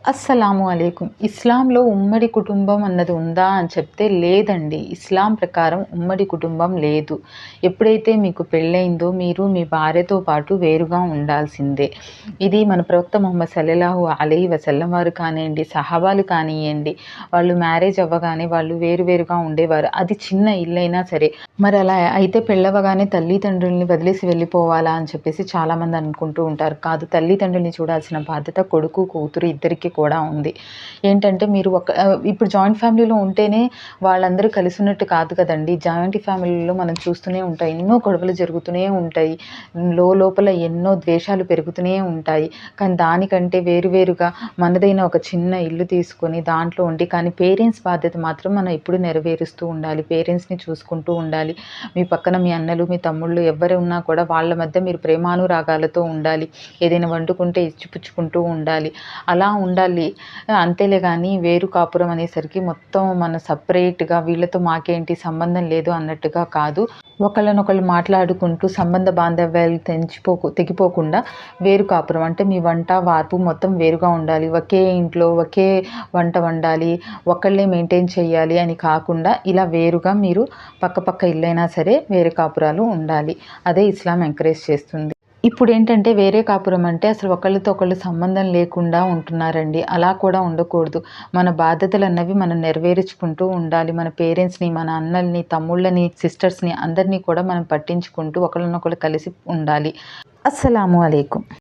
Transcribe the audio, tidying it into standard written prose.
అస్సలాము అలైకుం. ఇస్లాంలో ఉమ్మడి కుటుంబం అన్నది ఉందా అని చెప్తే లేదండి. ఇస్లాం ప్రకారం ఉమ్మడి కుటుంబం లేదు. ఎప్పుడైతే మీకు పెళ్ళయిందో మీరు మీ భార్యతో పాటు వేరుగా ఉండాల్సిందే. ఇది మన ప్రవక్త ముహమ్మద్ సల్లల్లాహు అలైహి వసల్లం వారు కానియండి, సహాబాలు కానియ్యండి, వాళ్ళు మ్యారేజ్ అవ్వగానే వాళ్ళు వేరుగా ఉండేవారు. అది చిన్న ఇల్లైనా సరే. మరి అలా అయితే పెళ్ళవ్వగానే తల్లిదండ్రుల్ని వదిలేసి వెళ్ళిపోవాలా అని చెప్పేసి చాలామంది అనుకుంటూ ఉంటారు. కాదు, తల్లిదండ్రుల్ని చూడాల్సిన బాధ్యత కొడుకు, కూతురు ఇద్దరికీ కూడా ఉంది. ఏంటంటే మీరు ఇప్పుడు జాయింట్ ఫ్యామిలీలో ఉంటేనే వాళ్ళందరూ కలిసున్నట్టు కాదు కదండీ. జాయింట్ ఫ్యామిలీలో మనం చూస్తూనే ఉంటాం. ఎన్నో గొడవలు జరుగుతూనే ఉంటాయి. లోపల ఎన్నో ద్వేషాలు పెరుగుతూనే ఉంటాయి. కానీ దానికంటే వేరుగా మనదైన ఒక చిన్న ఇల్లు తీసుకొని దాంట్లో ఉండి, కానీ పేరెంట్స్ బాధ్యత మాత్రం మనం ఎప్పుడు నెరవేరుస్తూ ఉండాలి. పేరెంట్స్‌ని చూసుకుంటూ ఉండాలి. మీ పక్కన మీ అన్నలు, మీ తమ్ముళ్ళు ఎవ్వరు ఉన్నా కూడా వాళ్ళ మధ్య మీరు ప్రేమానురాగాలతో ఉండాలి. ఏదైనా వండుకుంటే ఇచ్చిపుచ్చుకుంటూ ఉండాలి. అలా ఉండాలి. అంతేలే గానీ వేరు కాపురం అనేసరికి మొత్తం మన సెపరేట్‌గా వీళ్ళతో మాకేంటి సంబంధం లేదు అన్నట్టుగా కాదు. ఒకళ్ళనొకళ్ళు మాట్లాడుకుంటూ సంబంధ బాంధవ్యాలు తెగిపోకుండా వేరు కాపురం అంటే మీ వంట, వార్పు మొత్తం వేరుగా ఉండాలి. ఒకే ఇంట్లో ఒకే వంట వండాలి, ఒకళ్ళే మెయింటైన్ చేయాలి అని కాకుండా ఇలా వేరుగా మీరు పక్క ఇల్లైనా సరే వేరే కాపురాలు ఉండాలి. అదే ఇస్లాం ఎంకరేజ్ చేస్తుంది. ఇప్పుడేంటంటే వేరే కాపురం అంటే అసలు ఒకళ్ళతో ఒకళ్ళు సంబంధం లేకుండా ఉంటున్నారండి. అలా కూడా ఉండకూడదు. మన బాధ్యతలన్నవి మనం నెరవేర్చుకుంటూ ఉండాలి. మన పేరెంట్స్‌ని, మన అన్నల్ని, తమ్ముళ్ళని, సిస్టర్స్‌ని అందరినీ కూడా మనం పట్టించుకుంటూ ఒకళ్ళనొకళ్ళు కలిసి ఉండాలి. అస్సలాము అలైకుం.